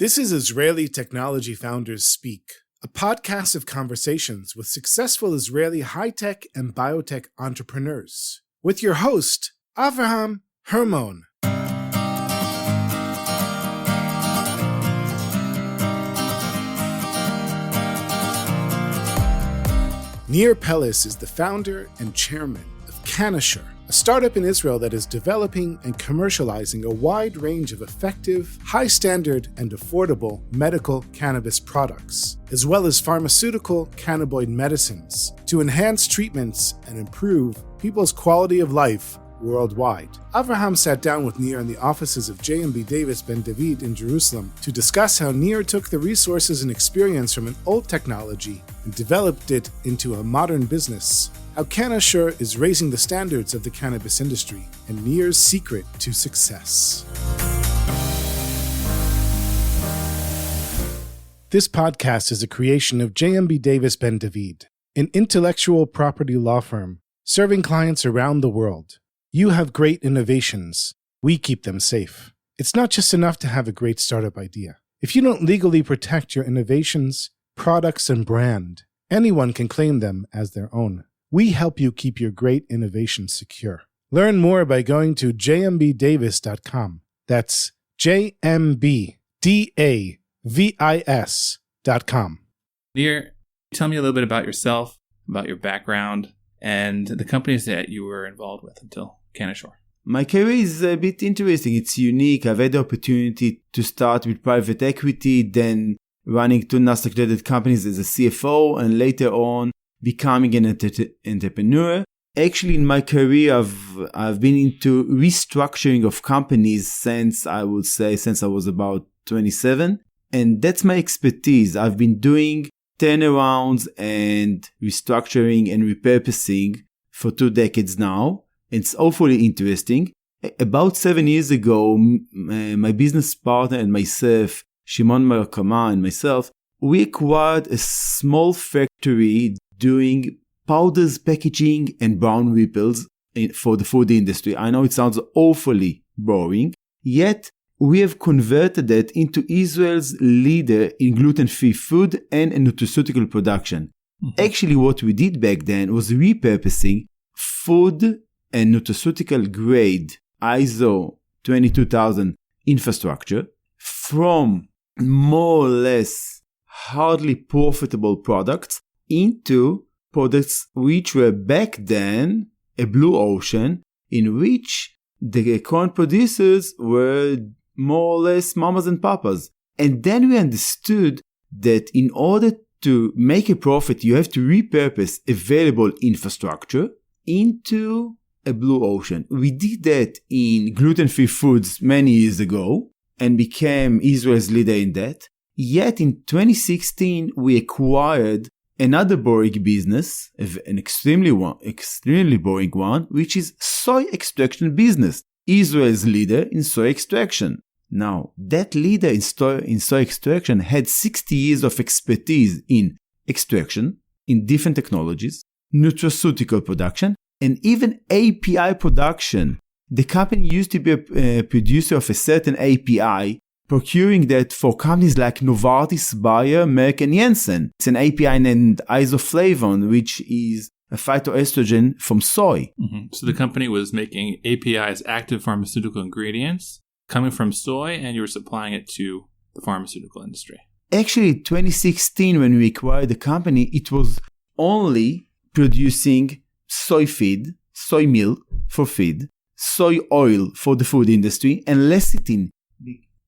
This is Israeli Technology Founders Speak, a podcast of conversations with successful Israeli high-tech and biotech entrepreneurs. With your host, Avraham Hermon. Nir Peles is the founder and chairman of Cannassure, a startup in Israel that is developing and commercializing a wide range of effective, high-standard, and affordable medical cannabis products, as well as pharmaceutical cannabinoid medicines to enhance treatments and improve people's quality of life worldwide. Avraham sat down with Nir in the offices of JMB Davis Ben-David in Jerusalem to discuss how Nir took the resources and experience from an old technology and developed it into a modern business, how Cannassure is raising the standards of the cannabis industry, and Nir's secret to success. This podcast is a creation of JMB Davis Ben-David, an intellectual property law firm serving clients around the world. You have great innovations. We keep them safe. It's not just enough to have a great startup idea. If you don't legally protect your innovations, products, and brand, anyone can claim them as their own. We help you keep your great innovations secure. Learn more by going to jmbdavis.com. That's jmbdavis.com. Nir, tell me a little bit about yourself, about your background, and the companies that you were involved with until Cannassure. My career is a bit interesting. It's unique. I've had the opportunity to start with private equity, then running two Nasdaq-traded companies as a CFO, and later on becoming an entrepreneur. Actually, in my career, I've been into restructuring of companies since I was about 27. And that's my expertise. I've been doing turnarounds and restructuring and repurposing for 2 decades now. It's awfully interesting. About 7 years ago, my business partner and myself, Shimon Markama and myself, we acquired a small factory doing powders, packaging, and brown ripples for the food industry. I know it sounds awfully boring, yet we have converted that into Israel's leader in gluten-free food and nutraceutical production. Mm-hmm. Actually, what we did back then was repurposing food and nutraceutical grade ISO 22000 infrastructure from more or less hardly profitable products into products which were back then a blue ocean, in which the current producers were more or less mamas and papas. And then we understood that in order to make a profit, you have to repurpose available infrastructure into a blue ocean. We did that in gluten-free foods many years ago and became Israel's leader in that. Yet in 2016, we acquired another boring business, an extremely boring one, which is soy extraction business. Israel's leader in soy extraction. Now, that leader in soy extraction had 60 years of expertise in extraction, in different technologies, nutraceutical production, and even API production. The company used to be a producer of a certain API, procuring that for companies like Novartis, Bayer, Merck, and Janssen. It's an API named isoflavone, which is a phytoestrogen from soy. Mm-hmm. So the company was making APIs, active pharmaceutical ingredients, coming from soy, and you were supplying it to the pharmaceutical industry. Actually, 2016, when we acquired the company, it was only producing soy feed, soy milk for feed, soy oil for the food industry, and lecithin.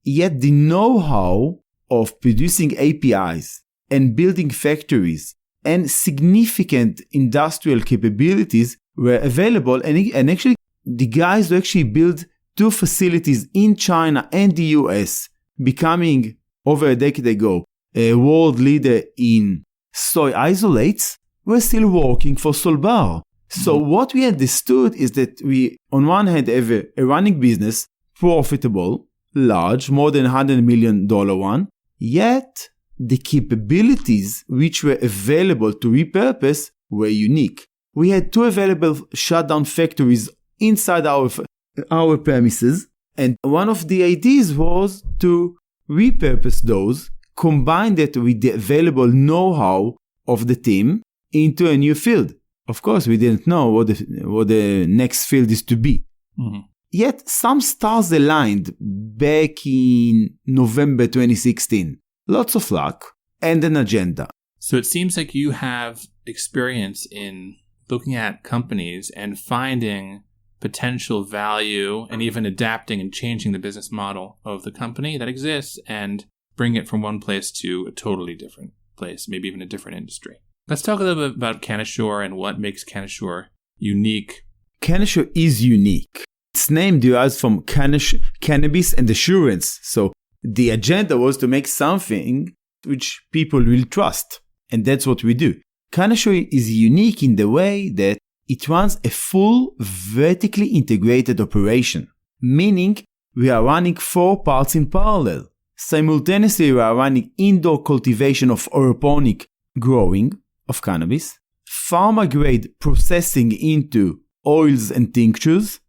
Yet the know-how of producing APIs and building factories and significant industrial capabilities were available. And actually, the guys who actually built 2 facilities in China and the US, becoming over a decade ago a world leader in soy isolates, were still working for Solbar. So what we understood is that we, on one hand, have a running business, profitable, large, more than $100 million one, yet the capabilities which were available to repurpose were unique. We had 2 available shutdown factories inside our premises, and one of the ideas was to repurpose those, combine that with the available know-how of the team into a new field. Of course, we didn't know what the next field is to be. Mm-hmm. Yet some stars aligned back in November 2016. Lots of luck and an agenda. So it seems like you have experience in looking at companies and finding potential value and even adapting and changing the business model of the company that exists and bring it from one place to a totally different place, maybe even a different industry. Let's talk a little bit about Cannassure and what makes Cannassure unique. Cannassure is unique. Its name derives from cannabis and assurance. So the agenda was to make something which people will trust. And that's what we do. Cannassure is unique in the way that it runs a full vertically integrated operation, meaning we are running 4 parts in parallel. Simultaneously, we are running indoor cultivation of aeroponic growing of cannabis, pharma-grade processing into oils, tinctures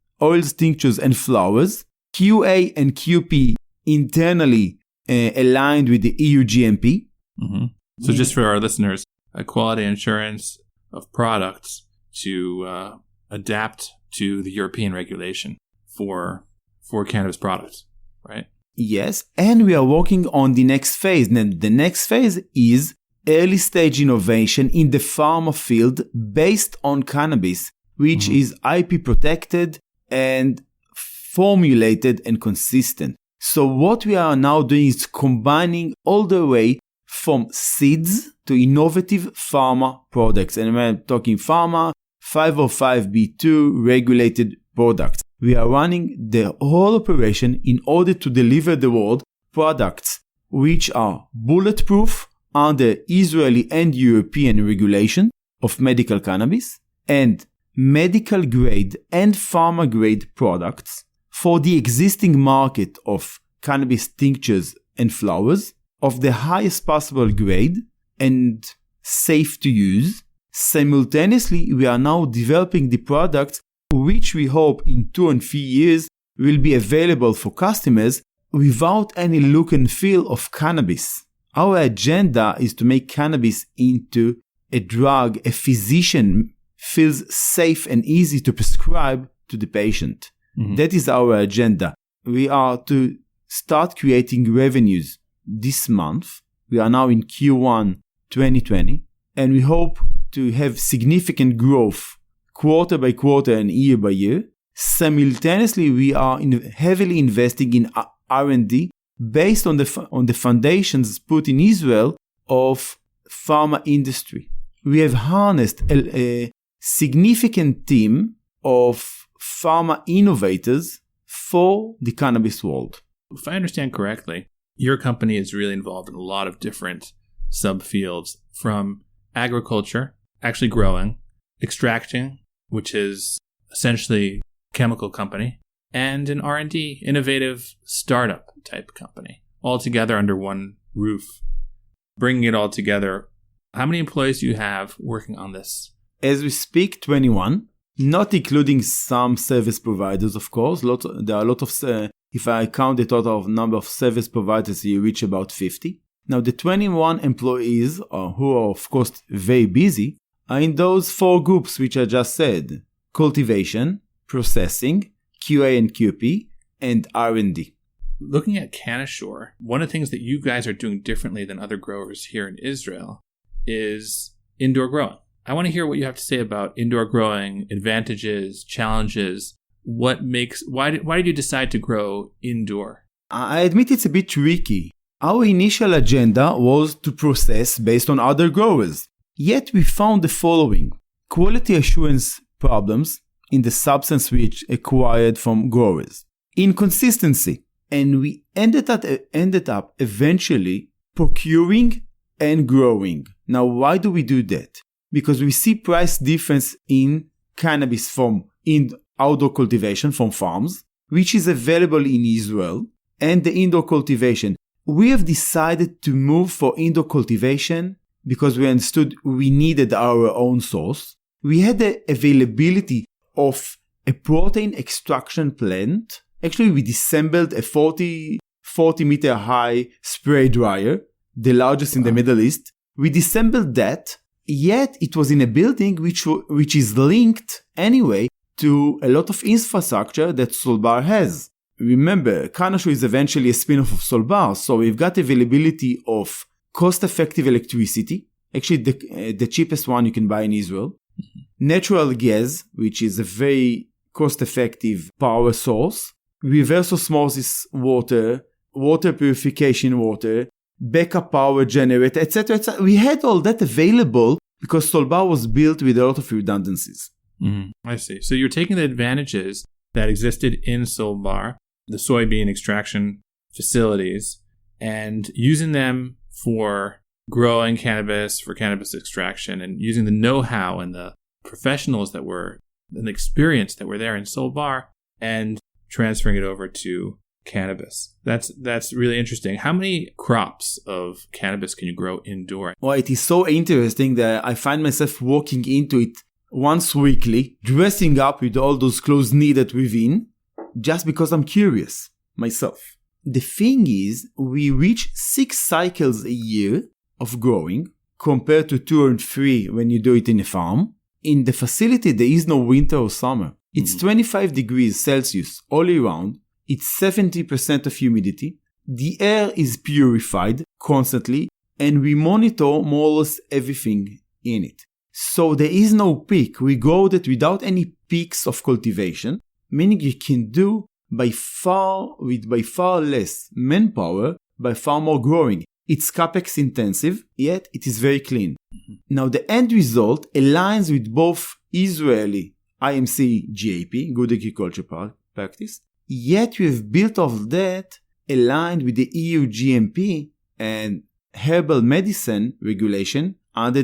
and flowers, QA and QP internally aligned with the EU GMP. Mm-hmm. So just for our listeners, a quality assurance of products to adapt to the European regulation for cannabis products, right? Yes, and we are working on the next phase. And the next phase is early stage innovation in the pharma field based on cannabis, which is IP protected and formulated and consistent. So what we are now doing is combining all the way from seeds to innovative pharma products. And we're talking pharma, 505(b)(2) regulated products. We are running the whole operation in order to deliver the world products which are bulletproof under Israeli and European regulation of medical cannabis and medical grade and pharma grade products for the existing market of cannabis tinctures and flowers of the highest possible grade and safe to use. Simultaneously, we are now developing the products which we hope in 2 and 3 years will be available for customers without any look and feel of cannabis. Our agenda is to make cannabis into a drug a physician feels safe and easy to prescribe to the patient. Mm-hmm. That is our agenda. We are to start creating revenues this month. We are now in Q1 2020, and we hope to have significant growth quarter by quarter and year by year. Simultaneously, we are heavily investing in R&D based on the foundations put in Israel of pharma industry. We have harnessed a significant team of pharma innovators for the cannabis world. If I understand correctly, your company is really involved in a lot of different subfields, from agriculture, actually growing, extracting, which is essentially a chemical company, and an R&D, innovative startup type company, all together under one roof. Bringing it all together, how many employees do you have working on this? As we speak, 21, not including some service providers, of course. There are a lot of, if I count the total number of service providers, you reach about 50. Now, the 21 employees, who are of course very busy, are in those 4 groups which I just said: cultivation, processing, QA and QP, and R&D. Looking at Cannassure, one of the things that you guys are doing differently than other growers here in Israel is indoor growing. I want to hear what you have to say about indoor growing, advantages, challenges. Why did you decide to grow indoor? I admit it's a bit tricky. Our initial agenda was to process based on other growers. Yet we found the following: quality assurance problems in the substance we acquired from growers, inconsistency, and we ended up eventually procuring and growing. Now, why do we do that? Because we see price difference in cannabis from outdoor cultivation from farms, which is available in Israel, and the indoor cultivation. We have decided to move for indoor cultivation because we understood we needed our own source. We had the availability of a protein extraction plant. Actually, we disassembled a 40-meter high spray dryer, the largest in the Middle East. We disassembled that, yet it was in a building which is linked anyway to a lot of infrastructure that Solbar has. Remember, Cannassure is eventually a spin-off of Solbar, so we've got availability of cost-effective electricity, actually the cheapest one you can buy in Israel, natural gas, which is a very cost-effective power source, reverse osmosis water, water purification water, backup power generator, etc., etc. We had all that available because Solbar was built with a lot of redundancies. I see. So you're taking the advantages that existed in Solbar, the soybean extraction facilities, and using them for growing cannabis, for cannabis extraction, and using the know-how and the professionals that were, and the experience that were there in Solbar, and transferring it over to cannabis. That's really interesting. How many crops of cannabis can you grow indoor? Well, it is so interesting that I find myself walking into it once weekly, dressing up with all those clothes needed within, just because I'm curious myself. The thing is, we reach 6 cycles a year of growing compared to 2 or 3 when you do it in a farm. In the facility, there is no winter or summer. It's 25 degrees Celsius all year round. It's 70% of humidity. The air is purified constantly, and we monitor more or less everything in it. So there is no peak. We grow that without any peaks of cultivation, meaning you can do by far less manpower, by far more growing. It's capex intensive, yet it is very clean. Now the end result aligns with both Israeli IMC GAP, Good Agriculture Practice, yet we have built off that aligned with the EU GMP and herbal medicine regulation under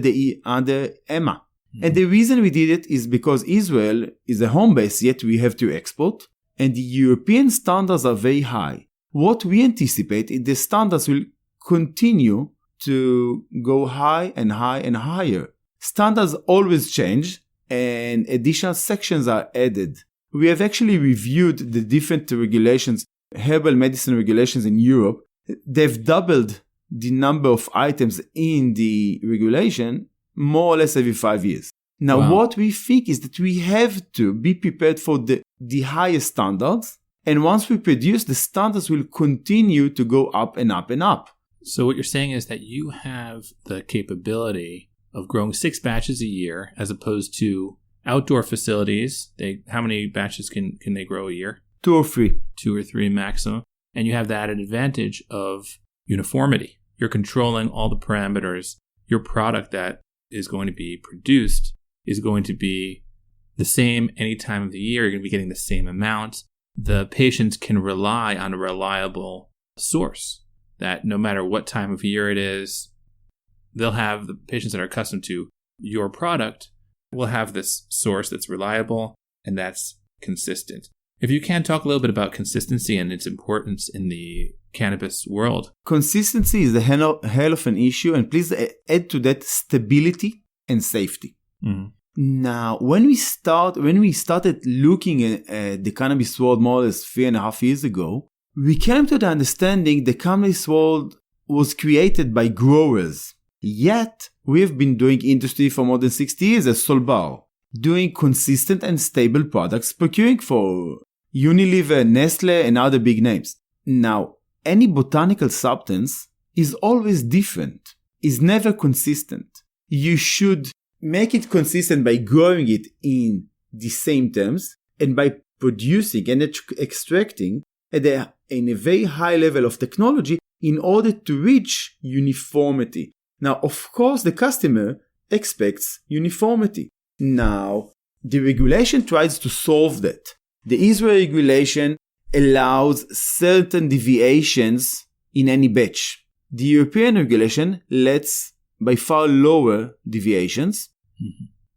EMA. And the reason we did it is because Israel is a home base, yet we have to export, and the European standards are very high. What we anticipate is the standards will continue to go high and high and higher. Standards always change and additional sections are added. We have actually reviewed the different regulations, herbal medicine regulations in Europe. They've doubled the number of items in the regulation more or less every 5 years. Now, What we think is that we have to be prepared for the highest standards. And once we produce, the standards will continue to go up and up and up. So what you're saying is that you have the capability of growing 6 batches a year as opposed to outdoor facilities. How many batches can they grow a year? 2 or 3. 2 or 3 maximum. And you have the added advantage of uniformity. You're controlling all the parameters. Your product that is going to be produced is going to be the same any time of the year. You're going to be getting the same amount. The patients can rely on a reliable source that no matter what time of year it is, they'll have the patients that are accustomed to your product will have this source that's reliable and that's consistent. If you can talk a little bit about consistency and its importance in the cannabis world. Consistency is a hell of an issue, and please add to that stability and safety. Now, when we started looking at the cannabis world more or less 3.5 years ago, we came to the understanding the cannabis world was created by growers. Yet, we have been doing industry for more than 60 years as Solbar, doing consistent and stable products, procuring for Unilever, Nestle, and other big names. Now, any botanical substance is always different, is never consistent. You should make it consistent by growing it in the same terms and by producing and extracting in a very high level of technology in order to reach uniformity. Now, of course, the customer expects uniformity. Now, the regulation tries to solve that. The Israeli regulation allows certain deviations in any batch. The European regulation lets by far lower deviations.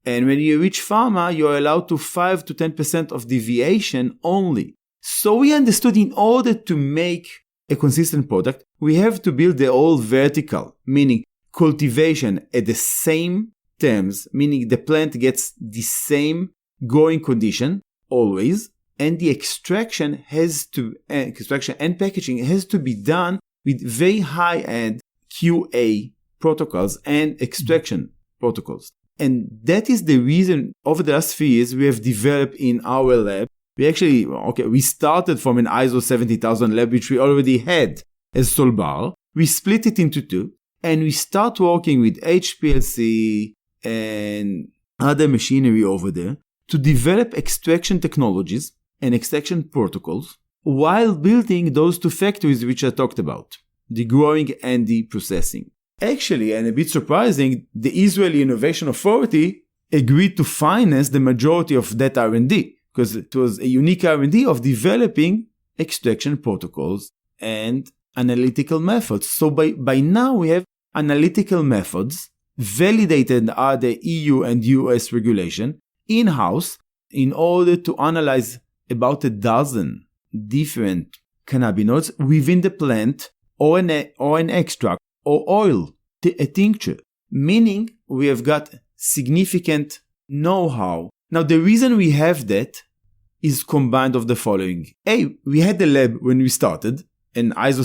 And when you reach pharma, you're allowed to 5 to 10% of deviation only. So we understood in order to make a consistent product, we have to build the whole vertical, meaning cultivation at the same terms, meaning the plant gets the same growing condition always, and the extraction and packaging has to be done with very high-end QA protocols and extraction protocols. And that is the reason over the last few years we have developed in our lab. We started from an ISO 17000 lab, which we already had as Solbar. We split it into two, and we start working with HPLC and other machinery over there to develop extraction technologies and extraction protocols while building those two factories which I talked about, the growing and the processing. Actually, and a bit surprising, the Israeli Innovation Authority agreed to finance the majority of that R&D because it was a unique R&D of developing extraction protocols and analytical methods. So by now we have analytical methods validated under the EU and US regulation in-house in order to analyze about a dozen different cannabinoids within the plant or an extract or oil, a tincture, meaning we have got significant know-how. Now, the reason we have that is combined of the following. A, we had the lab when we started, an ISO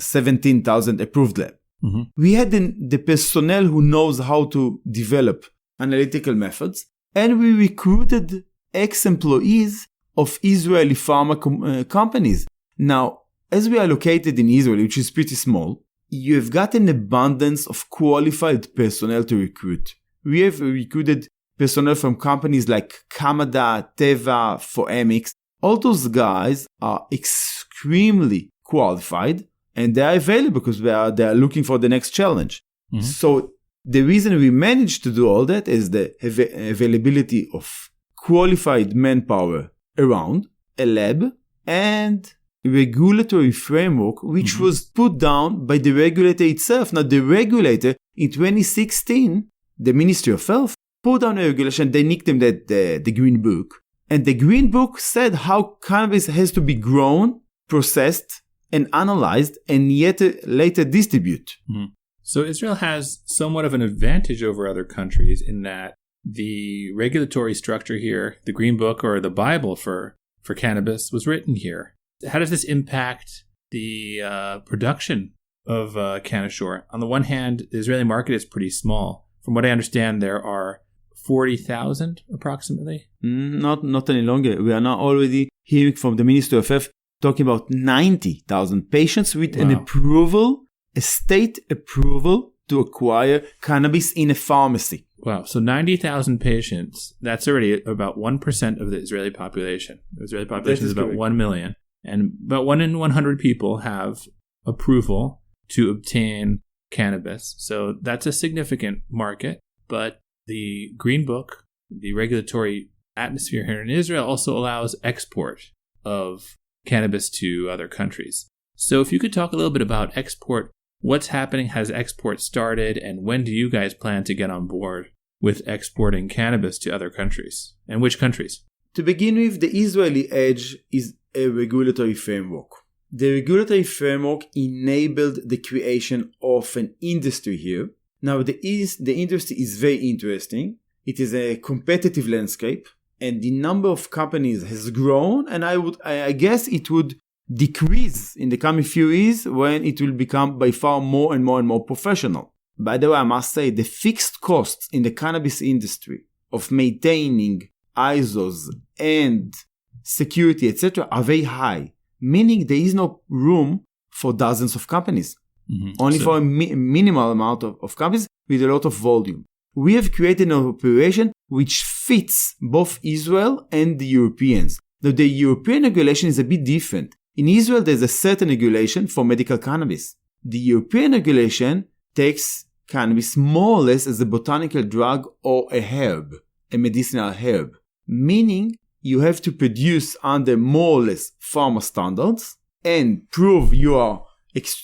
17000 approved lab. Mm-hmm. We had the personnel who knows how to develop analytical methods, and we recruited ex-employees of Israeli pharma companies. Now, as we are located in Israel, which is pretty small, you have got an abundance of qualified personnel to recruit. We have recruited personnel from companies like Kamada, Teva, Foamix. All those guys are extremely qualified and they are available because they are looking for the next challenge. Mm-hmm. So the reason we managed to do all that is the availability of qualified manpower around a lab and regulatory framework which Mm-hmm. was put down by the regulator itself. Now the regulator in 2016, the Ministry of Health, put down a regulation. They nicknamed it the Green Book. And the Green Book said how cannabis has to be grown, processed, and analyzed, and yet later distribute. Mm-hmm. So Israel has somewhat of an advantage over other countries in that the regulatory structure here, the Green Book or the Bible for cannabis, was written here. How does this impact the production of Cannassure? On the one hand, the Israeli market is pretty small. From what I understand, there are 40,000 approximately. Not any longer. We are now already hearing from the Ministry of Health talking about 90,000 patients with an approval, a state approval to acquire cannabis in a pharmacy. Wow. So 90,000 patients, that's already about 1% of the Israeli population. The Israeli population is about correct. 1 million. And about 1 in 100 people have approval to obtain cannabis. So that's a significant market. But the Green Book, the regulatory atmosphere here in Israel, also allows export of cannabis to other countries. So if you could talk a little bit about export, what's happening? Has export started? And when do you guys plan to get on board with exporting cannabis to other countries? And which countries? To begin with, the Israeli edge is a regulatory framework. The regulatory framework enabled the creation of an industry here. Now, the industry is very interesting. It is a competitive landscape, and the number of companies has grown, and I guess it would decrease in the coming few years when it will become by far more and more professional. By the way, I must say the fixed costs in the cannabis industry of maintaining ISOs and security, etc., are very high, meaning there is no room for dozens of companies. Mm-hmm. Only for a minimal amount of companies with a lot of volume. We have created an operation which fits both Israel and the Europeans. Now, the European regulation is a bit different. In Israel, there's a certain regulation for medical cannabis. The European regulation takes cannabis more or less as a botanical drug or a herb, a medicinal herb, meaning you have to produce under more or less pharma standards and prove you are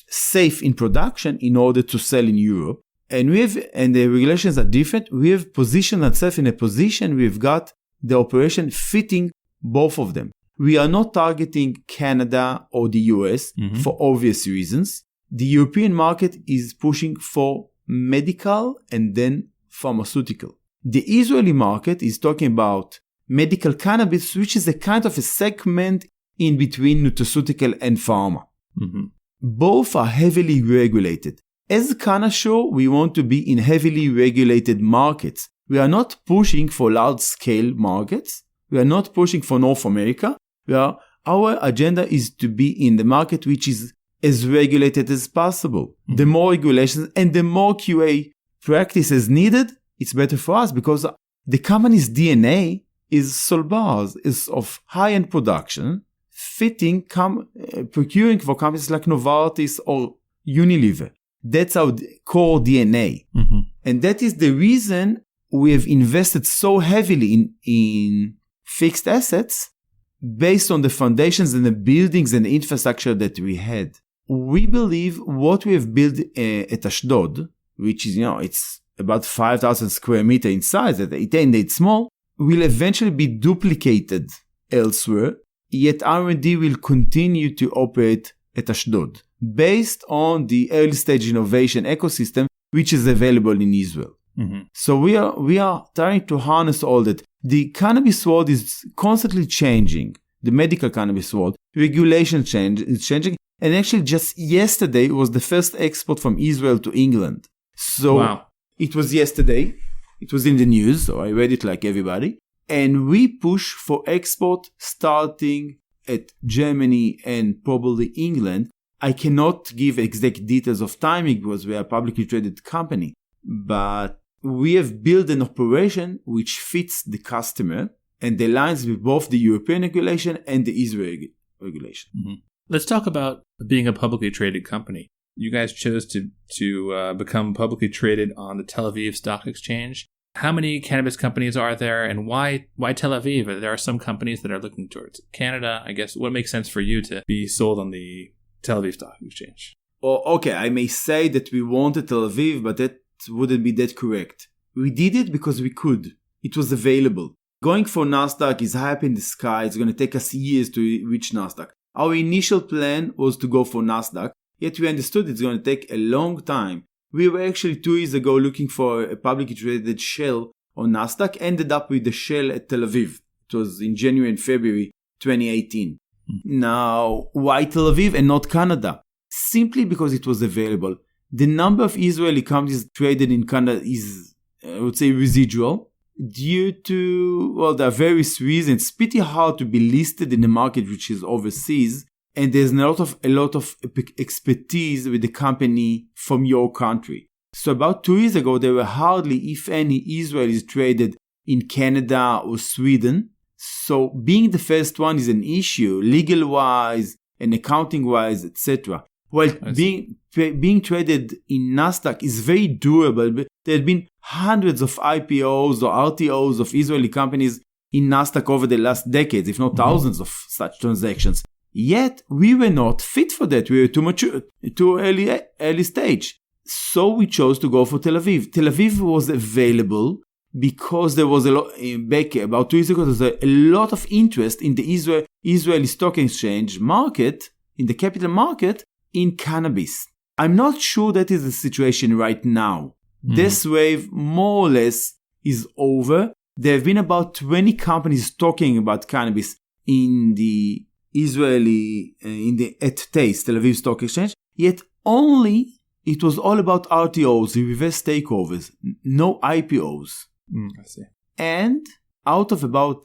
safe in production in order to sell in Europe. And the regulations are different. We have positioned ourselves in a position we've got the operation fitting both of them. We are not targeting Canada or the US for obvious reasons. The European market is pushing for medical and then pharmaceutical. The Israeli market is talking about medical cannabis, which is a kind of a segment in between nutraceutical and pharma. Mm-hmm. Both are heavily regulated. As Cannassure, we want to be in heavily regulated markets. We are not pushing for large-scale markets. We are not pushing for North America. Our agenda is to be in the market which is as regulated as possible. Mm-hmm. The more regulations and the more QA practices needed, it's better for us because the company's DNA is Solbars, is of high-end production, procuring for companies like Novartis or Unilever. That's our core DNA. Mm-hmm. And that is the reason we have invested so heavily in fixed assets based on the foundations and the buildings and the infrastructure that we had. We believe what we have built at Ashdod, which is, it's about 5,000 square meters in size, it's small, will eventually be duplicated elsewhere, yet R&D will continue to operate at Ashdod, based on the early stage innovation ecosystem, which is available in Israel. Mm-hmm. So we are trying to harness all that. The cannabis world is constantly changing. The medical cannabis world, regulation is changing. And actually just yesterday was the first export from Israel to England. So wow. It was yesterday. It was in the news, so I read it like everybody. And we push for export starting at Germany and probably England. I cannot give exact details of timing because we are a publicly traded company. But we have built an operation which fits the customer and aligns with both the European regulation and the Israeli regulation. Mm-hmm. Let's talk about being a publicly traded company. You guys chose to become publicly traded on the Tel Aviv Stock Exchange. How many cannabis companies are there, and why Tel Aviv? There are some companies that are looking towards Canada. I guess what makes sense for you to be sold on the Tel Aviv Stock Exchange? Oh, okay, I may say that we wanted Tel Aviv, but that wouldn't be that correct. We did it because we could. It was available. Going for NASDAQ is high up in the sky. It's going to take us years to reach NASDAQ. Our initial plan was to go for NASDAQ, yet we understood it's going to take a long time. We were actually 2 years ago looking for a publicly traded shell on NASDAQ, ended up with the shell at Tel Aviv. It was in January and February 2018. Now, why Tel Aviv and not Canada? Simply because it was available. The number of Israeli companies traded in Canada is, I would say, residual. Due to, there are various reasons. It's pretty hard to be listed in a market which is overseas, and there's a lot of expertise with the company from your country. So about 2 years ago, there were hardly, if any, Israelis traded in Canada or Sweden. So being the first one is an issue, legal-wise and accounting-wise, etc. While being traded in NASDAQ is very durable. There have been hundreds of IPOs or RTOs of Israeli companies in NASDAQ over the last decades, if not thousands of such transactions. Yet, we were not fit for that. We were too mature, too early stage. So we chose to go for Tel Aviv. Tel Aviv was available because there was back about 2 years ago, there was a lot of interest in the Israeli stock exchange market, in the capital market, in cannabis. I'm not sure that is the situation right now. Mm-hmm. This wave more or less is over. There have been about 20 companies talking about cannabis in the Israeli, at TASE, Tel Aviv Stock Exchange, yet only it was all about RTOs, reverse takeovers, no IPOs. I see. And out of about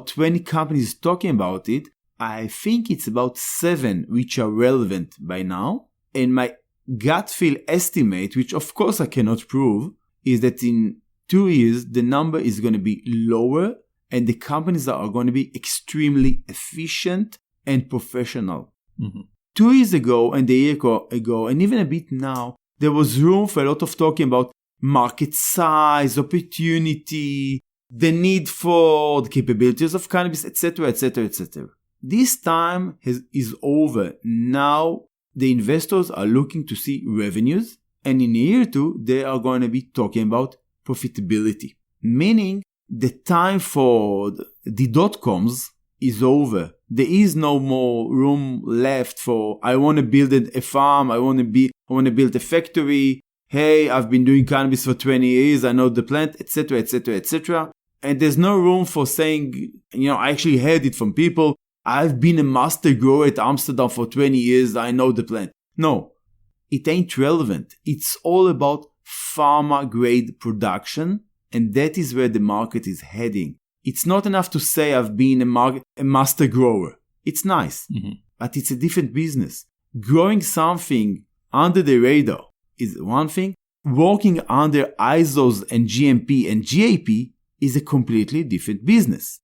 20 companies talking about it, I think it's about 7 which are relevant by now. And my gut feel estimate, which of course I cannot prove, is that in 2 years, the number is going to be lower and the companies are going to be extremely efficient and professional. Mm-hmm. 2 years ago and a year ago, and even a bit now, there was room for a lot of talking about market size, opportunity, the need for the capabilities of cannabis, etc., etc., etc. This time is over. Now the investors are looking to see revenues, and in a year or two, they are going to be talking about profitability. Meaning the time for the dot-coms is over. There is no more room left for, I want to build a farm, I want to build a factory. Hey, I've been doing cannabis for 20 years, I know the plant, etc., etc., etc. And there's no room for saying, I actually heard it from people. I've been a master grower at Amsterdam for 20 years. I know the plant. No, it ain't relevant. It's all about pharma grade production. And that is where the market is heading. It's not enough to say I've been a master grower. It's nice, but it's a different business. Growing something under the radar is one thing. Working under ISOs and GMP and GAP is a completely different business.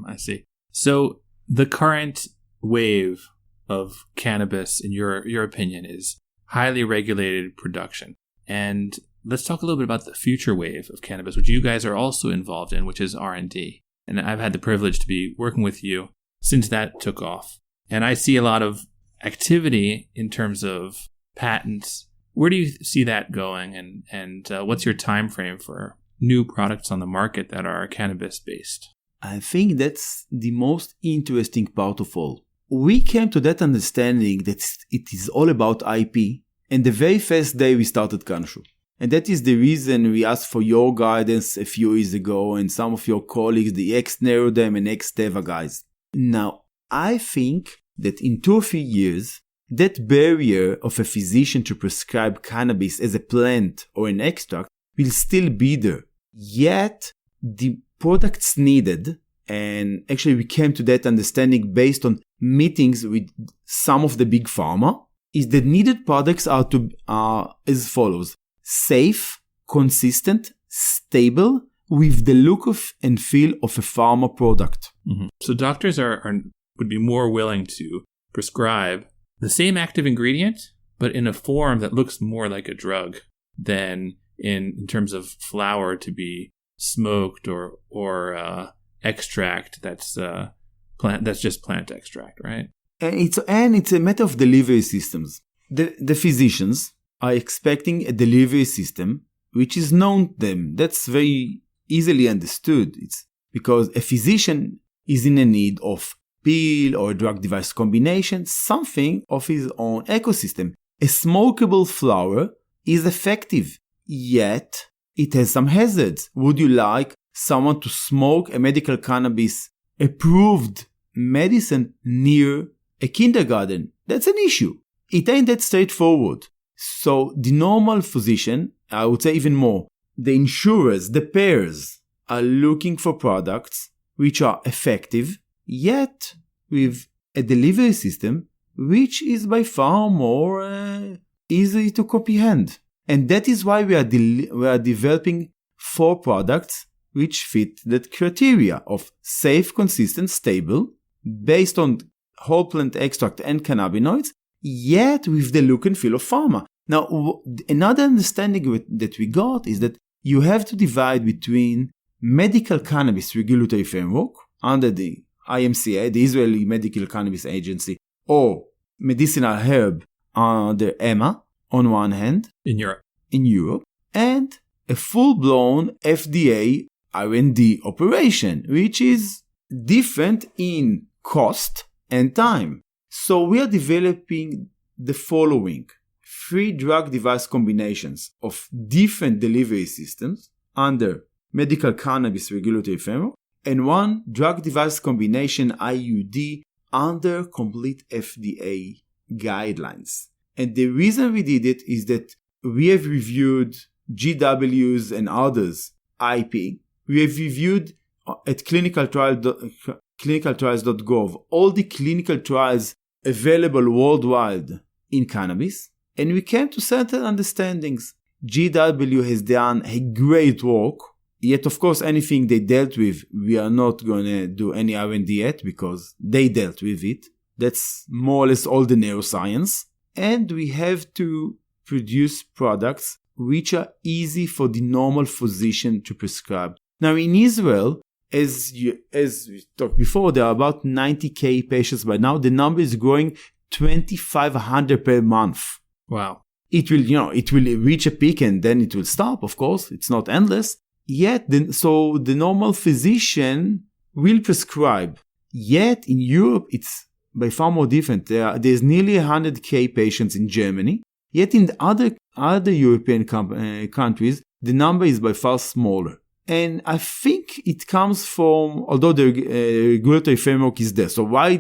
I see. So the current wave of cannabis, in your opinion, is highly regulated production. And let's talk a little bit about the future wave of cannabis, which you guys are also involved in, which is R&D. And I've had the privilege to be working with you since that took off. And I see a lot of activity in terms of patents. Where do you see that going? And what's your time frame for new products on the market that are cannabis-based? I think that's the most interesting part of all. We came to that understanding that it is all about IP. And the very first day we started Cannassure. And that is the reason we asked for your guidance a few years ago and some of your colleagues, the ex-Neurodem and ex-Teva guys. Now, I think that in 2 or 3 years, that barrier of a physician to prescribe cannabis as a plant or an extract will still be there. Yet, the products needed, and actually we came to that understanding based on meetings with some of the big pharma, is that needed products are as follows. Safe, consistent, stable, with the look of and feel of a pharma product. So doctors would be more willing to prescribe the same active ingredient, but in a form that looks more like a drug than in terms of flower to be smoked or extract that's just plant extract, right? And it's a matter of delivery systems. The physicians are expecting a delivery system which is known to them. That's very easily understood. It's because a physician is in a need of pill or a drug-device combination, something of his own ecosystem. A smokable flower is effective, yet it has some hazards. Would you like someone to smoke a medical cannabis approved medicine near a kindergarten? That's an issue. It ain't that straightforward. So the normal physician, I would say even more, the insurers, the payers are looking for products which are effective, yet with a delivery system which is by far more easy to comprehend. And that is why we are developing 4 products which fit that criteria of safe, consistent, stable, based on whole plant extract and cannabinoids, yet with the look and feel of pharma. Now, another understanding that we got is that you have to divide between medical cannabis regulatory framework under the IMCA, the Israeli Medical Cannabis Agency, or medicinal herb under EMA on one hand. In Europe. And a full-blown FDA R&D operation, which is different in cost and time. So we are developing the following: 3 drug-device combinations of different delivery systems under medical cannabis regulatory framework, and 1 drug-device combination IUD under complete FDA guidelines. And the reason we did it is that we have reviewed GW's and others' IP. We have reviewed at clinicaltrials.gov all the clinical trials available worldwide in cannabis, and we came to certain understandings. GW has done a great work, yet of course anything they dealt with, we are not going to do any R&D yet because they dealt with it. That's more or less all the neuroscience. And we have to produce products which are easy for the normal physician to prescribe. Now in Israel, as we talked before, there are about 90,000 patients by now. The number is growing 2,500 per month. Wow. It will reach a peak and then it will stop, of course. It's not endless. Yet, so the normal physician will prescribe. Yet in Europe, it's by far more different. There's nearly 100,000 patients in Germany. Yet in the other European countries, the number is by far smaller. And I think it comes from, although the regulatory framework is there, so why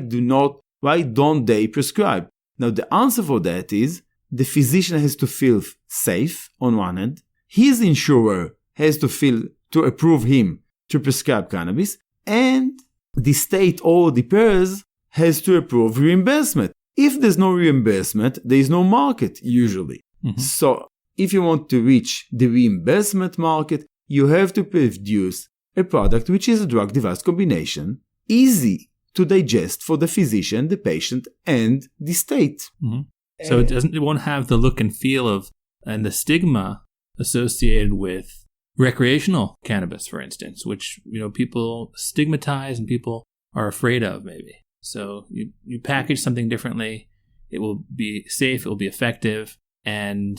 don't they prescribe? Now, the answer for that is the physician has to feel safe on one hand. His insurer has to approve him to prescribe cannabis, and the state or the payers has to approve reimbursement. If there's no reimbursement, there is no market usually. Mm-hmm. So if you want to reach the reimbursement market, you have to produce a product which is a drug device combination, easy to digest for the physician, the patient, and the state. Mm-hmm. So it won't have the look and feel of and the stigma associated with recreational cannabis, for instance, which people stigmatize and people are afraid of maybe. So you package something differently, it will be safe, it will be effective, and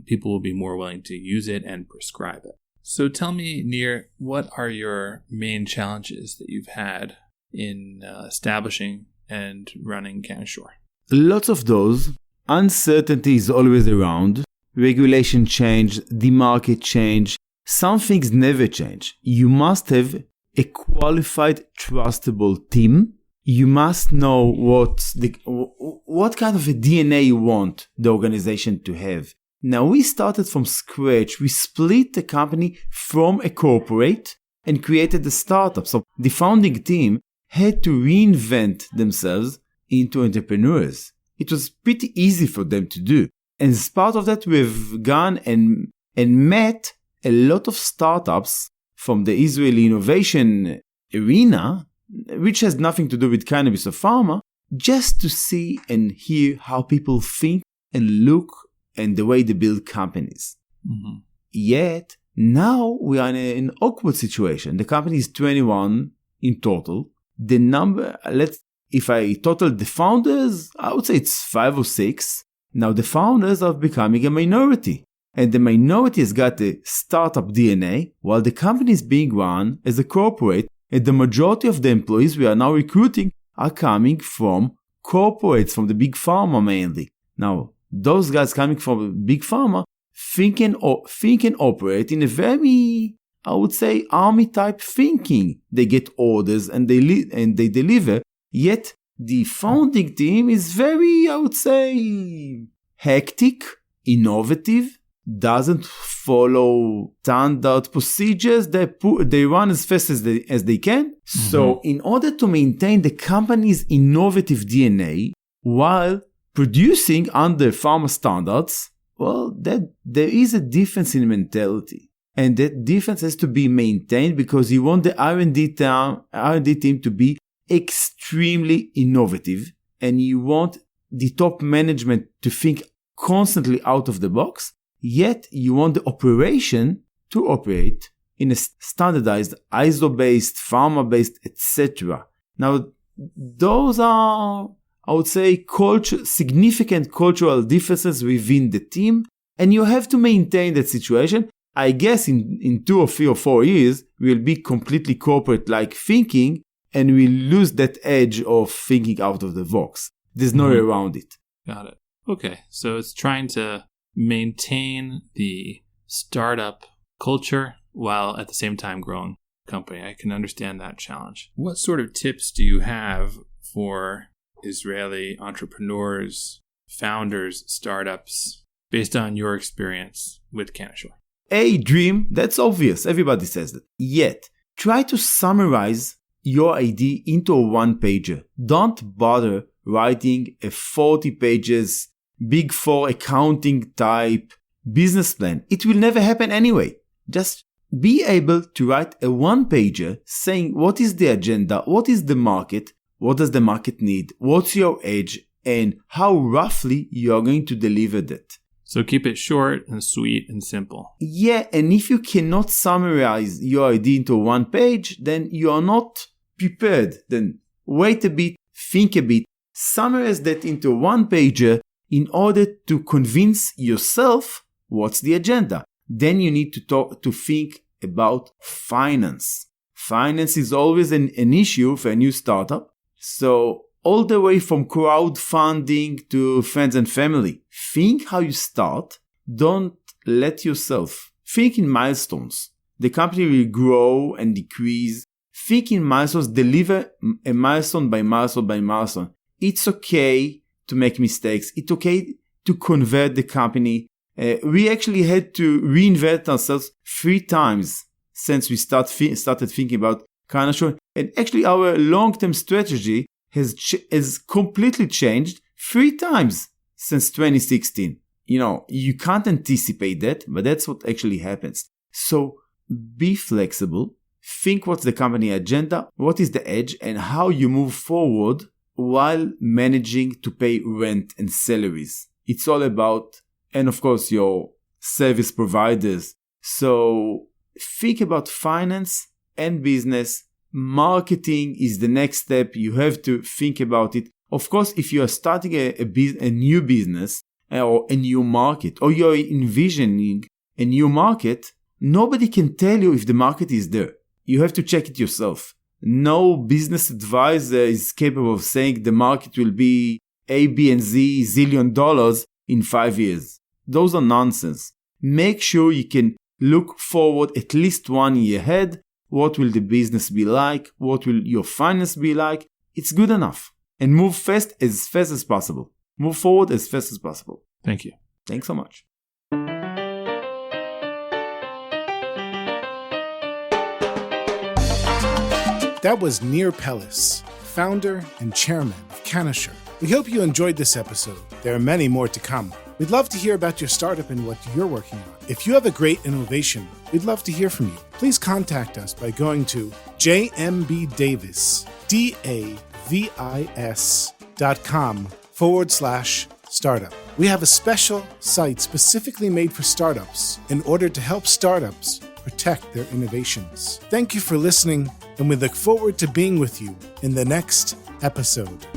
people will be more willing to use it and prescribe it. So tell me, Nir, what are your main challenges that you've had in establishing and running Cannassure? Lots of those. Uncertainty is always around. Regulation change, the market change. Some things never change. You must have a qualified, trustable team. You must know what kind of a DNA you want the organization to have. Now, we started from scratch. We split the company from a corporate and created a startup. So the founding team had to reinvent themselves into entrepreneurs. It was pretty easy for them to do. And as part of that, we've gone and met a lot of startups from the Israeli innovation arena, which has nothing to do with cannabis or pharma, just to see and hear how people think and look and the way they build companies. Mm-hmm. Yet, now we are in an awkward situation. The company is 21 in total. The number, if I total the founders, I would say it's 5 or 6. Now the founders are becoming a minority. And the minority has got the startup DNA, while the company is being run as a corporate, and the majority of the employees we are now recruiting are coming from corporates, from the big pharma mainly. Now, those guys coming from big pharma think and operate in a very, I would say, army-type thinking. They get orders and they deliver, yet the founding team is very, I would say, hectic, innovative, doesn't follow standard procedures. They run as fast as they can. Mm-hmm. So in order to maintain the company's innovative DNA while producing under pharma standards, well, there is a difference in mentality. And that difference has to be maintained because you want the R&D team to be extremely innovative, and you want the top management to think constantly out of the box. Yet you want the operation to operate in a standardized, ISO-based, pharma-based, etc. Now, those are, I would say, significant cultural differences within the team, and you have to maintain that situation. I guess in 2 or 3 or 4 years, we'll be completely corporate-like thinking, and we'll lose that edge of thinking out of the box. There's no way around it. Got it. Okay, so it's trying to maintain the startup culture while at the same time growing company. I can understand that challenge. What sort of tips do you have for Israeli entrepreneurs, founders, startups, based on your experience with Cannassure? A dream, that's obvious. Everybody says that. Yet, try to summarize your idea into a 1-pager. Don't bother writing a 40 pages Big Four accounting type business plan. It will never happen anyway. Just be able to write a 1-pager saying what is the agenda, what is the market, what does the market need, what's your edge, and how roughly you are going to deliver that. So keep it short and sweet and simple. Yeah, and if you cannot summarize your idea into 1 page, then you are not prepared. Then wait a bit, think a bit, summarize that into 1-pager in order to convince yourself what's the agenda. Then you need to think about finance. Finance is always an issue for a new startup. So all the way from crowdfunding to friends and family, think how you start. Don't let yourself think in milestones. The company will grow and decrease. Think in milestones, deliver a milestone by milestone by milestone. It's okay to make mistakes. It's okay to convert the company. We actually had to reinvent ourselves 3 times since we started thinking about Cannassure. And actually our long-term strategy has completely changed 3 times since 2016. You can't anticipate that, but that's what actually happens. So be flexible. Think what's the company agenda, what is the edge, and how you move forward while managing to pay rent and salaries. It's all about, and of course, your service providers. So think about finance and business. Marketing is the next step. You have to think about it. Of course, if you are starting a new business or a new market, or you're envisioning a new market, nobody can tell you if the market is there. You have to check it yourself. No business advisor is capable of saying the market will be A, B, and Z zillion dollars in 5 years. Those are nonsense. Make sure you can look forward at least 1 year ahead. What will the business be like? What will your finance be like? It's good enough. And move fast as possible. Move forward as fast as possible. Thank you. Thanks so much. That was Nir Peles, founder and chairman of Cannassure. We hope you enjoyed this episode. There are many more to come. We'd love to hear about your startup and what you're working on. If you have a great innovation, we'd love to hear from you. Please contact us by going to JMB Davis, DAVIS.com/startup. We have a special site specifically made for startups in order to help startups protect their innovations. Thank you for listening, and we look forward to being with you in the next episode.